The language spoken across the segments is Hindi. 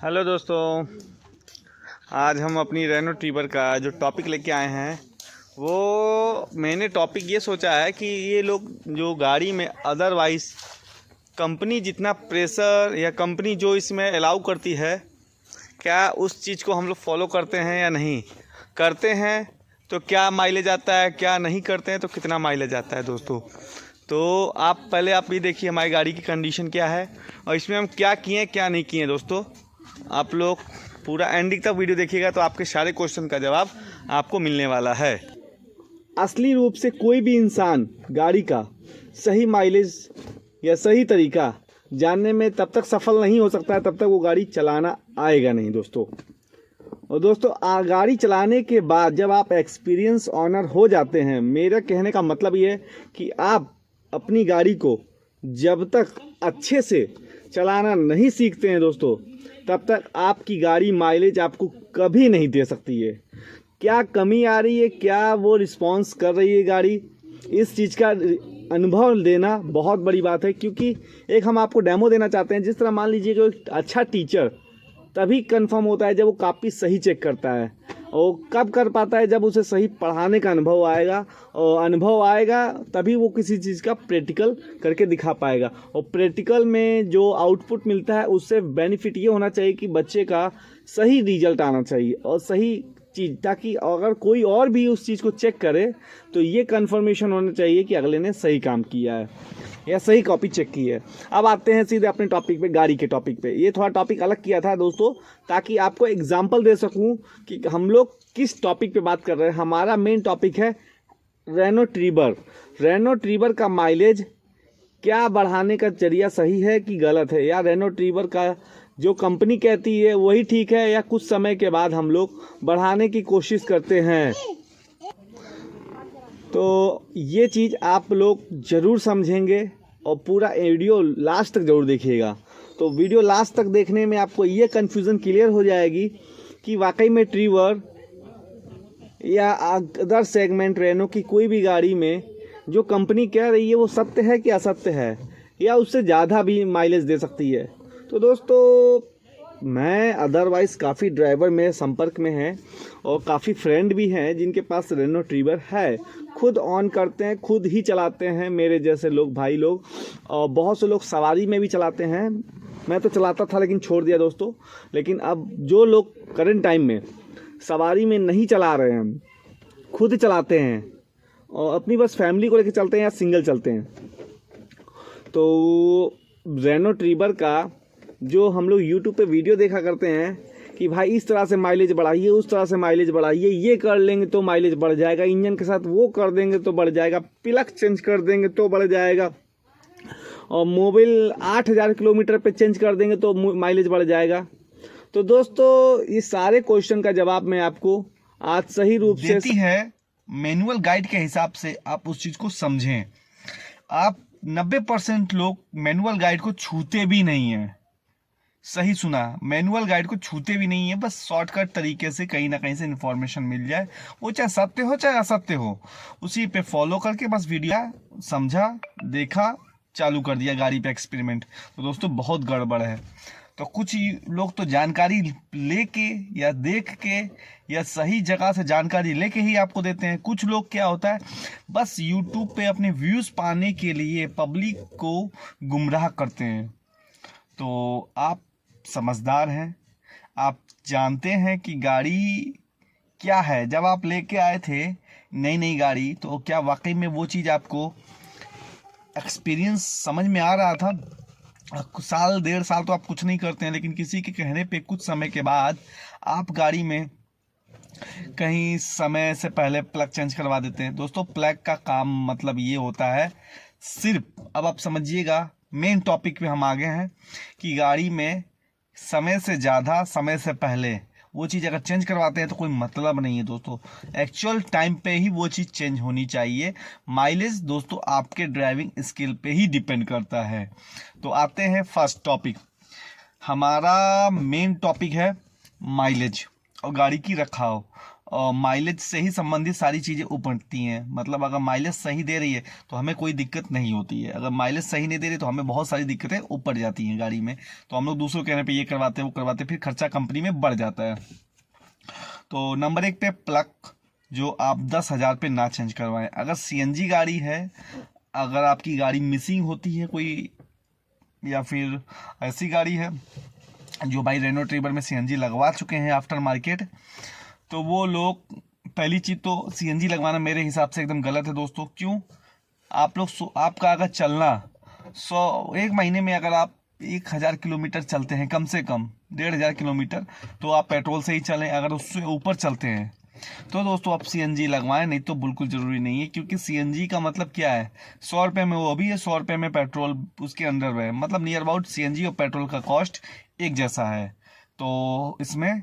हेलो दोस्तों, आज हम अपनी रेनो ट्रीबर का जो टॉपिक लेके आए हैं वो मैंने टॉपिक ये सोचा है कि ये लोग जो गाड़ी में अदरवाइज़ कंपनी जितना प्रेशर या कंपनी जो इसमें अलाउ करती है, क्या उस चीज़ को हम लोग फॉलो करते हैं या नहीं करते हैं, तो क्या माइलेज आता है, क्या नहीं करते हैं तो कितना माइलेज आता है। दोस्तों तो आप ये देखिए हमारी गाड़ी की कंडीशन क्या है और इसमें हम क्या किए क्या नहीं किए। दोस्तों आप लोग पूरा एंडिंग तक वीडियो देखिएगा तो आपके सारे क्वेश्चन का जवाब आपको मिलने वाला है। असली रूप से कोई भी इंसान गाड़ी का सही माइलेज या सही तरीका जानने में तब तक सफल नहीं हो सकता है तब तक वो गाड़ी चलाना आएगा नहीं। दोस्तों और गाड़ी चलाने के बाद जब आप एक्सपीरियंस ऑनर हो जाते हैं, मेरा कहने का मतलब ये है कि आप अपनी गाड़ी को जब तक अच्छे से चलाना नहीं सीखते हैं दोस्तों, तब तक आपकी गाड़ी माइलेज आपको कभी नहीं दे सकती है। क्या कमी आ रही है, क्या वो रिस्पॉन्स कर रही है गाड़ी, इस चीज़ का अनुभव लेना बहुत बड़ी बात है। क्योंकि एक हम आपको डेमो देना चाहते हैं। जिस तरह मान लीजिए कि एक अच्छा टीचर तभी कंफर्म होता है जब वो कापी सही चेक करता है, और कब कर पाता है जब उसे सही पढ़ाने का अनुभव आएगा, और अनुभव आएगा तभी वो किसी चीज़ का प्रैक्टिकल करके दिखा पाएगा। और प्रैक्टिकल में जो आउटपुट मिलता है उससे बेनिफिट ये होना चाहिए कि बच्चे का सही रिजल्ट आना चाहिए और सही चीज़, ताकि अगर कोई और भी उस चीज़ को चेक करे तो ये कंफर्मेशन होना चाहिए कि अगले ने सही काम किया है या सही कॉपी चेक की है। अब आते हैं सीधे अपने टॉपिक पे, गाड़ी के टॉपिक पे। ये थोड़ा टॉपिक अलग किया था दोस्तों, ताकि आपको एग्जांपल दे सकूं कि हम लोग किस टॉपिक पे बात कर रहे हैं। हमारा मेन टॉपिक है रेनो ट्रीबर। रेनो ट्रीबर का माइलेज क्या बढ़ाने का जरिया सही है कि गलत है, या रेनो ट्रीबर का जो कंपनी कहती है वही ठीक है, या कुछ समय के बाद हम लोग बढ़ाने की कोशिश करते हैं। तो ये चीज़ आप लोग ज़रूर समझेंगे और पूरा वीडियो लास्ट तक ज़रूर देखिएगा। तो वीडियो लास्ट तक देखने में आपको ये कन्फ्यूज़न क्लियर हो जाएगी कि वाकई में ट्रीबर या अदर सेगमेंट रेनो की कोई भी गाड़ी में जो कंपनी कह रही है वो सत्य है कि असत्य है, या उससे ज़्यादा भी माइलेज दे सकती है। तो दोस्तों मैं अदरवाइज़ काफ़ी ड्राइवर मेरे संपर्क में हैं और काफ़ी फ्रेंड भी हैं जिनके पास रेनो ट्रीबर है, खुद ऑन करते हैं, खुद ही चलाते हैं मेरे जैसे लोग, भाई लोग। और बहुत से लोग सवारी में भी चलाते हैं। मैं तो चलाता था लेकिन छोड़ दिया दोस्तों। लेकिन अब जो लोग करंट टाइम में सवारी में नहीं चला रहे हैं, खुद चलाते हैं और अपनी बस फैमिली को लेकर चलते हैं या सिंगल चलते हैं, तो रेनो ट्रीबर का जो हम लोग यूट्यूब पे वीडियो देखा करते हैं कि भाई इस तरह से माइलेज बढ़ाइए, उस तरह से माइलेज बढ़ाइए, ये कर लेंगे तो माइलेज बढ़ जाएगा, इंजन के साथ वो कर देंगे तो बढ़ जाएगा, प्लग चेंज कर देंगे तो बढ़ जाएगा, और मोबिल 8000 किलोमीटर पे चेंज कर देंगे तो माइलेज बढ़ जाएगा। तो दोस्तों ये सारे क्वेश्चन का जवाब मैं आपको आज सही रूप से देती है मैनुअल गाइड के हिसाब से। आप उस चीज को समझें। आप 90% लोग मैनुअल गाइड को छूते भी नहीं है। सही सुना, मैनुअल गाइड को छूते भी नहीं है। बस शॉर्टकट तरीके से कहीं ना कहीं से इंफॉर्मेशन मिल जाए, वो चाहे सत्य हो चाहे असत्य हो, उसी पे फॉलो करके बस वीडियो समझा, देखा, चालू कर दिया गाड़ी पे एक्सपेरिमेंट। तो दोस्तों बहुत गड़बड़ है। तो कुछ लोग तो जानकारी लेके या देख के या सही जगह से जानकारी लेके ही आपको देते हैं। कुछ लोग क्या होता है, बस यूट्यूब पे अपने व्यूज़ पाने के लिए पब्लिक को गुमराह करते हैं। तो आप समझदार हैं, आप जानते हैं कि गाड़ी क्या है। जब आप लेके आए थे नई नई गाड़ी, तो क्या वाकई में वो चीज़ आपको एक्सपीरियंस समझ में आ रहा था? साल 1.5 साल तो आप कुछ नहीं करते हैं, लेकिन किसी के कहने पे कुछ समय के बाद आप गाड़ी में कहीं समय से पहले प्लग चेंज करवा देते हैं। दोस्तों प्लग का काम मतलब ये होता है सिर्फ, अब आप समझिएगा, मेन टॉपिक पे हम आ गए हैं कि गाड़ी में समय से ज़्यादा, समय से पहले वो चीज़ अगर चेंज करवाते हैं तो कोई मतलब नहीं है दोस्तों। एक्चुअल टाइम पे ही वो चीज़ चेंज होनी चाहिए। माइलेज दोस्तों आपके ड्राइविंग स्किल पे ही डिपेंड करता है। तो आते हैं फर्स्ट टॉपिक। हमारा मेन टॉपिक है माइलेज और गाड़ी की रखाव। और माइलेज से ही संबंधित सारी चीज़ें उपजती हैं। मतलब अगर माइलेज सही दे रही है तो हमें कोई दिक्कत नहीं होती है, अगर माइलेज सही नहीं दे रही तो हमें बहुत सारी दिक्कतें उपड़ जाती हैं गाड़ी में। तो हम लोग दूसरों कहने पे ये करवाते वो करवाते, फिर खर्चा कंपनी में बढ़ जाता है। तो नंबर 1 पे प्लग, जो आप 10,000 पे ना चेंज करवाएं। अगर सीएनजी गाड़ी है, अगर आपकी गाड़ी मिसिंग होती है कोई, या फिर ऐसी गाड़ी है जो भाई रेनो ट्रिबर में सीएनजी लगवा चुके हैं आफ्टर मार्केट, तो वो लोग, पहली चीज़ तो सीएनजी लगवाना मेरे हिसाब से एकदम गलत है दोस्तों। क्यों? आप लोग आपका अगर चलना 1 महीने में अगर आप 1,000 किलोमीटर चलते हैं, कम से कम 1,500 किलोमीटर, तो आप पेट्रोल से ही चलें। अगर उससे ऊपर चलते हैं तो दोस्तों आप सीएनजी लगवाएं, नहीं तो बिल्कुल ज़रूरी नहीं है। क्योंकि सीएनजी का मतलब क्या है, 100 रुपये में वो भी है, 100 रुपये में पेट्रोल उसके अंडर में है। मतलब नियर अबाउट सीएनजी और पेट्रोल का कॉस्ट एक जैसा है। तो इसमें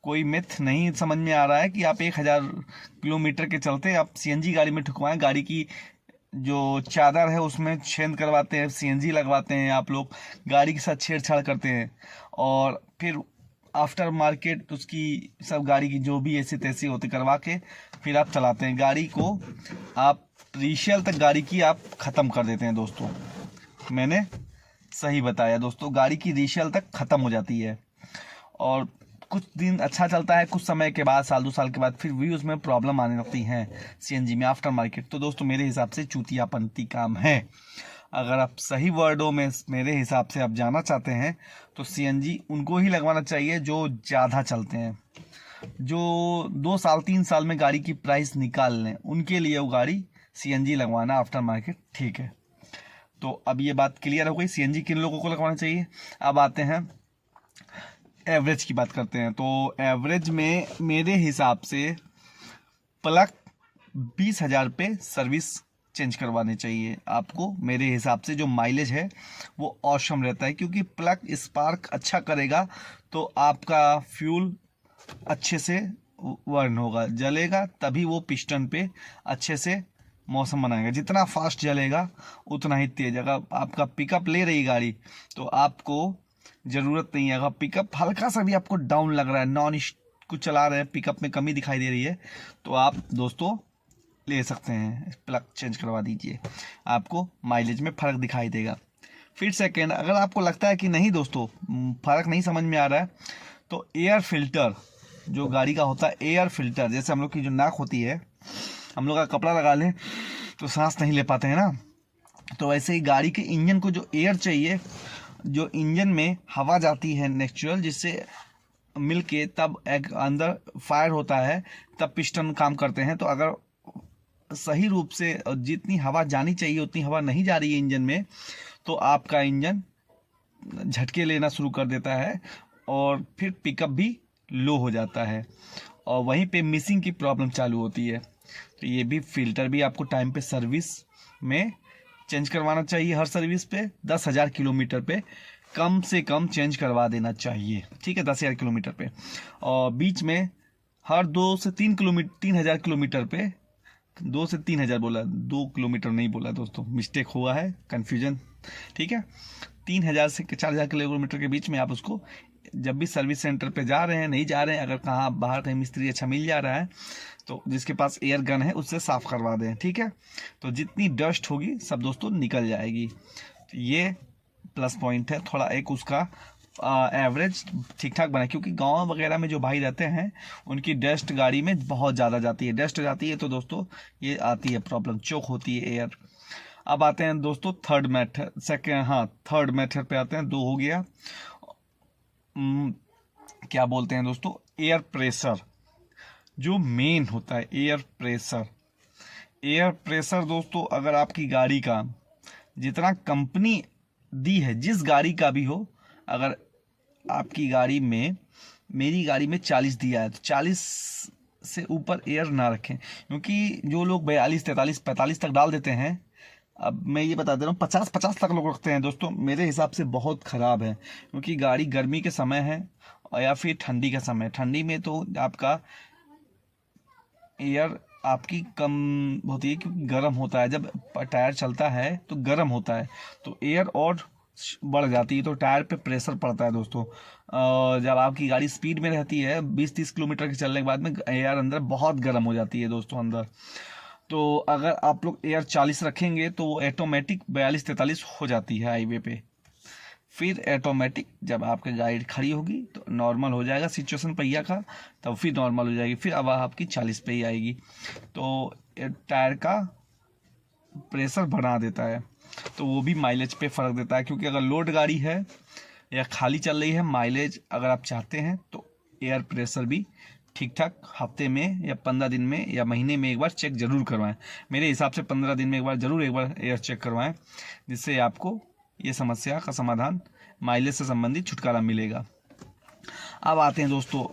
कोई मिथ नहीं समझ में आ रहा है कि आप 1,000 किलोमीटर के चलते आप सीएनजी गाड़ी में ठुकवाएं। गाड़ी की जो चादर है उसमें छेद करवाते हैं, सीएनजी लगवाते हैं, आप लोग गाड़ी के साथ छेड़छाड़ करते हैं, और फिर आफ्टर मार्केट उसकी सब गाड़ी की जो भी ऐसी तैसी होती करवा के फिर आप चलाते हैं गाड़ी को। आप रीसेल तक गाड़ी की आप ख़त्म कर देते हैं दोस्तों। मैंने सही बताया दोस्तों, गाड़ी की रीसेल तक ख़त्म हो जाती है, और कुछ दिन अच्छा चलता है, कुछ समय के बाद, साल 2 साल के बाद फिर भी उसमें प्रॉब्लम आने लगती हैं सीएनजी में आफ्टर मार्केट। तो दोस्तों मेरे हिसाब से चूतियापंती काम है। अगर आप सही वर्डों में मेरे हिसाब से आप जाना चाहते हैं तो सीएनजी उनको ही लगवाना चाहिए जो ज़्यादा चलते हैं, जो 2 साल 3 साल में गाड़ी की प्राइस निकाल लें, उनके लिए वो गाड़ी सीएनजी लगवाना आफ्टर मार्केट ठीक है। तो अब ये बात क्लियर हो गई सीएनजी किन लोगों को लगवाना चाहिए। अब आते हैं एवरेज की बात करते हैं। तो एवरेज में मेरे हिसाब से प्लग 20,000 पे सर्विस चेंज करवानी चाहिए आपको। मेरे हिसाब से जो माइलेज है वो ऑसम रहता है, क्योंकि प्लग स्पार्क अच्छा करेगा तो आपका फ्यूल अच्छे से बर्न होगा, जलेगा, तभी वो पिस्टन पे अच्छे से मौसम बनाएगा। जितना फास्ट जलेगा उतना ही तेज। अगर आपका पिकअप ले रही गाड़ी तो आपको ज़रूरत नहीं है, अगर पिकअप हल्का सा भी आपको डाउन लग रहा है, नॉन कुछ चला रहे हैं, पिकअप में कमी दिखाई दे रही है, तो आप दोस्तों ले सकते हैं, प्लग चेंज करवा दीजिए, आपको माइलेज में फ़र्क दिखाई देगा। फिर सेकेंड, अगर आपको लगता है कि नहीं दोस्तों फ़र्क नहीं समझ में आ रहा है, तो एयर फिल्टर जो गाड़ी का होता है, एयर फिल्टर, जैसे हम लोग की जो नाक होती है, हम लोग का कपड़ा लगा लें तो सांस नहीं ले पाते हैं ना, तो वैसे ही गाड़ी के इंजन को जो एयर चाहिए, जो इंजन में हवा जाती है नेचुरल, जिससे मिल के तब एक अंदर फायर होता है, तब पिस्टन काम करते हैं। तो अगर सही रूप से जितनी हवा जानी चाहिए उतनी हवा नहीं जा रही है इंजन में, तो आपका इंजन झटके लेना शुरू कर देता है और फिर पिकअप भी लो हो जाता है, और वहीं पे मिसिंग की प्रॉब्लम चालू होती है। तो ये भी फिल्टर भी आपको टाइम पे सर्विस में चेंज करवाना चाहिए। हर सर्विस पे 10,000 किलोमीटर पे कम से कम चेंज करवा देना चाहिए, ठीक है, 10,000 किलोमीटर पे। और बीच में हर 2 से 3 किलोमीटर, 3,000 किलोमीटर पे, 2 से 3,000 बोला, 2 किलोमीटर नहीं बोला दोस्तों, मिस्टेक हुआ है, कन्फ्यूजन, ठीक है। 3,000 से 4,000 किलोमीटर के बीच में आप उसको जब भी सर्विस सेंटर पे जा रहे हैं, नहीं जा रहे हैं, अगर कहाँ बाहर कहीं मिस्त्री अच्छा मिल जा रहा है तो जिसके पास एयर गन है उससे साफ़ करवा दें, ठीक है। तो जितनी डस्ट होगी सब दोस्तों निकल जाएगी। तो ये प्लस पॉइंट है थोड़ा एक उसका, एवरेज ठीक ठाक बना, क्योंकि गांव वगैरह में जो भाई रहते हैं उनकी डस्ट गाड़ी में बहुत ज़्यादा जाती है, डस्ट जाती है, तो दोस्तों ये आती है प्रॉब्लम, चोक होती है एयर। अब आते हैं दोस्तों थर्ड मेथड पे आते हैं, 2 हो गया। क्या बोलते हैं दोस्तों, एयर प्रेशर जो मेन होता है, एयर प्रेशर दोस्तों, अगर आपकी गाड़ी का जितना कंपनी दी है, जिस गाड़ी का भी हो, अगर आपकी गाड़ी में, मेरी गाड़ी में 40 दिया है तो 40 से ऊपर एयर ना रखें, क्योंकि जो लोग 42, 43, 45 तक डाल देते हैं, अब मैं ये बता दे रहा हूँ 50 तक लोग रखते हैं दोस्तों, मेरे हिसाब से बहुत ख़राब है। क्योंकि गाड़ी गर्मी के समय है और या फिर ठंडी का समय, ठंडी में तो आपका एयर आपकी कम होती है, क्योंकि गर्म होता है, जब टायर चलता है तो गर्म होता है, तो एयर और बढ़ जाती है तो टायर पे प्रेशर पड़ता है दोस्तों। जब आपकी गाड़ी स्पीड में रहती है 20-30 किलोमीटर के चलने के बाद में एयर अंदर बहुत गर्म हो जाती है दोस्तों अंदर। तो अगर आप लोग एयर 40 रखेंगे तो वो ऑटोमेटिक 42-43 हो जाती है हाईवे पे। फिर ऑटोमेटिक जब आपकी गाड़ी खड़ी होगी तो नॉर्मल हो जाएगा सिचुएशन पहिया का, तब फिर नॉर्मल हो जाएगी, फिर अब आपकी 40 पे ही आएगी। तो टायर का प्रेशर बढ़ा देता है, तो वो भी माइलेज पे फ़र्क देता है। क्योंकि अगर लोड गाड़ी है या खाली चल रही है, माइलेज अगर आप चाहते हैं तो एयर प्रेशर भी ठीक ठाक हफ्ते में या 15 दिन में या महीने में एक बार चेक ज़रूर करवाएं। मेरे हिसाब से 15 दिन में एक बार एयर चेक करवाएं, जिससे आपको ये समस्या का समाधान, माइलेज से संबंधित छुटकारा मिलेगा। अब आते हैं दोस्तों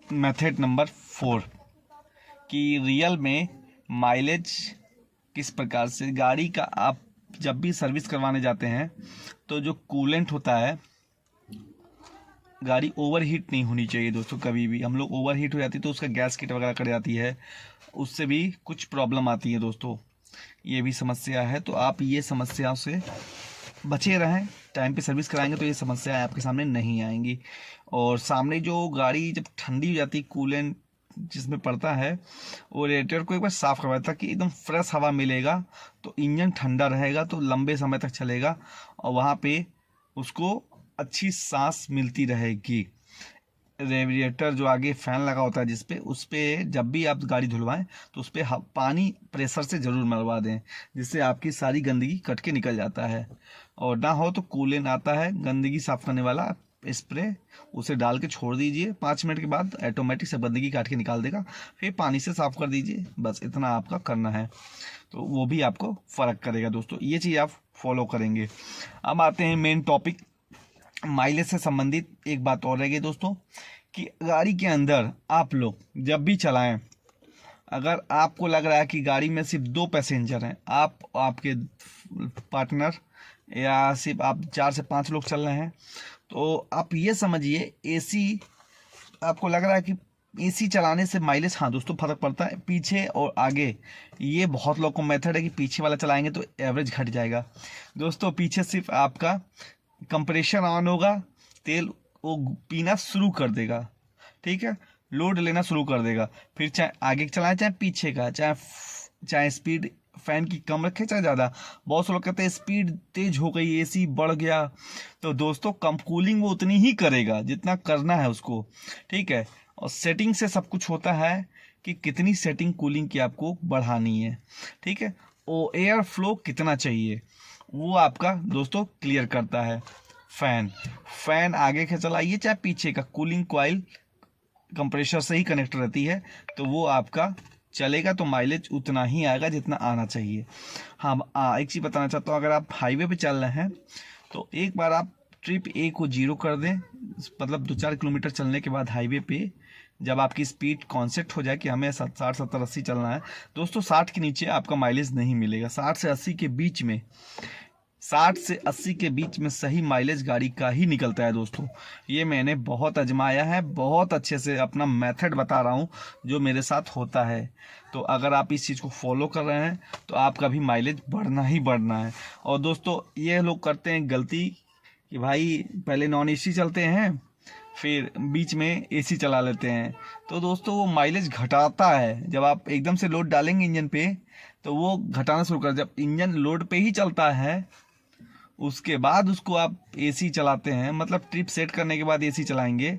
मेथड नंबर 4 कि रियल में माइलेज किस प्रकार से। गाड़ी का आप जब भी सर्विस करवाने जाते हैं तो जो कूलेंट होता है, गाड़ी ओवरहीट नहीं होनी चाहिए दोस्तों कभी भी। हम लोग ओवरहीट हो जाती है तो उसका गैस किट वगैरह कट जाती है, उससे भी कुछ प्रॉब्लम आती है दोस्तों, ये भी समस्या है। तो आप ये समस्याओं से बचे रहें, टाइम पे सर्विस कराएंगे तो ये समस्याएं आपके सामने नहीं आएंगी। और सामने जो गाड़ी जब ठंडी हो जाती है, कूलेंट जिसमें पड़ता है, वो रेडिएटर को एक बार साफ़ करवाए ताकि एकदम फ्रेश हवा मिलेगा, तो इंजन ठंडा रहेगा, तो लंबे समय तक चलेगा और वहाँ पे उसको अच्छी सांस मिलती रहेगी। रेडिएटर जो आगे फ़ैन लगा होता है जिस पे, उस पर जब भी आप गाड़ी धुलवाएं तो उस पर पानी प्रेशर से ज़रूर मरवा दें, जिससे आपकी सारी गंदगी कट के निकल जाता है। और ना हो तो कूलेंट आता है गंदगी साफ़ करने वाला स्प्रे, उसे डाल के छोड़ दीजिए, 5 मिनट के बाद ऑटोमेटिक से गंदगी काट के निकाल देगा, फिर पानी से साफ़ कर दीजिए, बस इतना आपका करना है, तो वो भी आपको फ़र्क करेगा दोस्तों। ये चीज़ आप फॉलो करेंगे। अब आते हैं मेन टॉपिक, माइलेज से संबंधित एक बात और रह गई दोस्तों कि गाड़ी के अंदर आप लोग जब भी चलाएं, अगर आपको लग रहा है कि गाड़ी में सिर्फ 2 पैसेंजर हैं, आप आपके पार्टनर या सिर्फ आप 4 से 5 लोग चल रहे हैं, तो आप ये समझिए एसी, आपको लग रहा है कि एसी चलाने से माइलेज, हाँ दोस्तों फ़र्क पड़ता है पीछे और आगे। ये बहुत लोग को मेथड है कि पीछे वाला चलाएंगे तो एवरेज घट जाएगा। दोस्तों पीछे सिर्फ आपका कंप्रेशर ऑन होगा, तेल वो पीना शुरू कर देगा, ठीक है, लोड लेना शुरू कर देगा। फिर चाहे आगे चलाएं चाहे पीछे का, चाहे स्पीड फैन की कम रखे चाहे ज़्यादा। बहुत से लोग कहते हैं स्पीड तेज हो गई, एसी बढ़ गया, तो दोस्तों कम कूलिंग वो उतनी ही करेगा जितना करना है उसको, ठीक है। और सेटिंग से सब कुछ होता है कि कितनी सेटिंग कूलिंग की आपको बढ़ानी है, ठीक है। और एयर फ्लो कितना चाहिए वो आपका दोस्तों क्लियर करता है फैन आगे का चलाइए चाहे पीछे का, कूलिंग कॉइल कंप्रेसर से ही कनेक्ट रहती है, तो वो आपका चलेगा तो माइलेज उतना ही आएगा जितना आना चाहिए। हाँ एक चीज़ बताना चाहता हूँ, अगर आप हाईवे पे चल रहे हैं तो एक बार आप ट्रिप ए को 0 कर दें, मतलब 2-4 किलोमीटर चलने के बाद हाईवे पे जब आपकी स्पीड कॉन्सेप्ट हो जाए कि हमें 60, 70, 80 चलना है दोस्तों, 60 के नीचे आपका माइलेज नहीं मिलेगा। 60 से 80 के बीच में, 60 से 80 के बीच में सही माइलेज गाड़ी का ही निकलता है दोस्तों। ये मैंने बहुत आजमाया है, बहुत अच्छे से अपना मेथड बता रहा हूँ जो मेरे साथ होता है। तो अगर आप इस चीज़ को फॉलो कर रहे हैं तो आपका भी माइलेज बढ़ना ही बढ़ना है। और दोस्तों ये लोग करते हैं गलती कि भाई पहले नॉन एसी चलते हैं फिर बीच में एसी चला लेते हैं, तो दोस्तों वो माइलेज घटाता है। जब आप एकदम से लोड डालेंगे इंजन पे तो वो घटाना शुरू कर, जब इंजन लोड पे ही चलता है उसके बाद उसको आप एसी चलाते हैं, मतलब ट्रिप सेट करने के बाद एसी चलाएंगे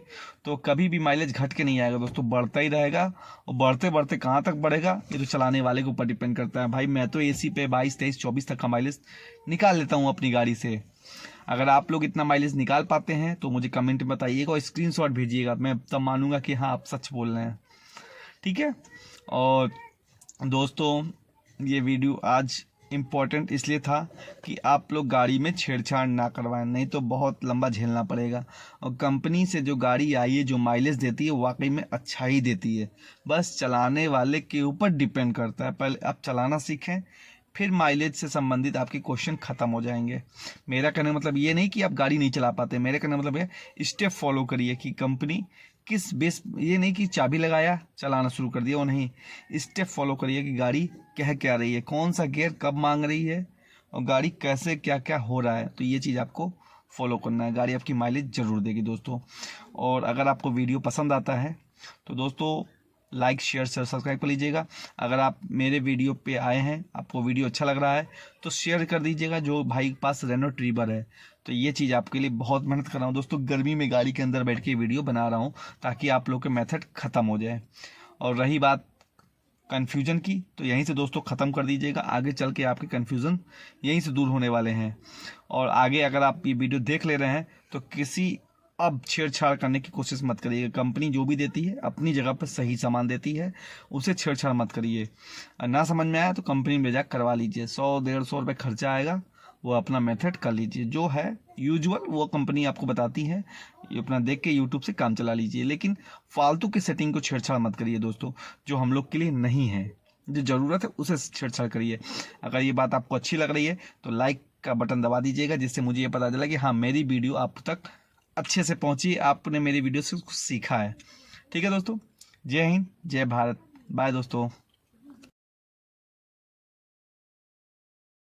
तो कभी भी माइलेज घट के नहीं आएगा दोस्तों, बढ़ता ही रहेगा। और बढ़ते बढ़ते कहाँ तक बढ़ेगा ये तो चलाने वाले के ऊपर डिपेंड करता है। भाई मैं तो एसी पे 22, 23, 24 तक का माइलेज निकाल लेता हूँ अपनी गाड़ी से। अगर आप लोग इतना माइलेज निकाल पाते हैं तो मुझे कमेंट में बताइएगा और स्क्रीनशॉट भेजिएगा, मैं तब मानूंगा कि हाँ आप सच बोल रहे हैं, ठीक है। और दोस्तों ये वीडियो आज इम्पोर्टेंट इसलिए था कि आप लोग गाड़ी में छेड़छाड़ ना करवाएं, नहीं तो बहुत लंबा झेलना पड़ेगा। और कंपनी से जो गाड़ी आई है जो माइलेज देती है वाकई में अच्छा ही देती है, बस चलाने वाले के ऊपर डिपेंड करता है। पहले आप चलाना सीखें फिर माइलेज से संबंधित आपके क्वेश्चन ख़त्म हो जाएंगे। मेरा कहने का मतलब ये नहीं कि आप गाड़ी नहीं चला पाते, मेरे कहने का मतलब है स्टेप फॉलो करिए कि कंपनी किस बेस, ये नहीं कि चाबी लगाया चलाना शुरू कर दिया, वो नहीं, स्टेप फॉलो करिए कि गाड़ी कह क्या रही है, कौन सा गियर कब मांग रही है और गाड़ी कैसे क्या क्या हो रहा है, तो ये चीज़ आपको फॉलो करना है। गाड़ी आपकी माइलेज ज़रूर देगी दोस्तों। और अगर आपको वीडियो पसंद आता है तो दोस्तों लाइक शेयर सब्सक्राइब कर लीजिएगा। अगर आप मेरे वीडियो पे आए हैं, आपको वीडियो अच्छा लग रहा है तो शेयर कर दीजिएगा। जो भाई के पास रेनो ट्रीबर है, तो ये चीज़ आपके लिए बहुत मेहनत कर रहा हूँ दोस्तों। गर्मी में गाड़ी के अंदर बैठ के वीडियो बना रहा हूँ ताकि आप लोग के मेथड ख़त्म हो जाए। और रही बात कन्फ्यूजन की, तो यहीं से दोस्तों ख़त्म कर दीजिएगा। आगे चल के आपके कन्फ्यूज़न यहीं से दूर होने वाले हैं। और आगे अगर आप ये वीडियो देख ले रहे हैं तो किसी अब छेड़छाड़ करने की कोशिश मत करिए। कंपनी जो भी देती है अपनी जगह पर सही सामान देती है, उसे छेड़छाड़ मत करिए। ना समझ में आया तो कंपनी में जाकर करवा लीजिए। 100-150 रुपये खर्चा आएगा, वो अपना मेथड कर लीजिए। जो है यूजुअल वो कंपनी आपको बताती है, ये अपना देख के यूट्यूब से काम चला लीजिए। लेकिन फालतू की सेटिंग को छेड़छाड़ मत करिए दोस्तों, जो हम लोग के लिए नहीं है। जो ज़रूरत है उसे छेड़छाड़ करिए। अगर ये बात आपको अच्छी लग रही है तो लाइक का बटन दबा दीजिएगा, जिससे मुझे ये पता चला कि हाँ मेरी वीडियो आप तक अच्छे से पहुंची, आपने मेरी वीडियो से कुछ सीखा है। ठीक है दोस्तों, जय हिंद जय भारत, बाय दोस्तों।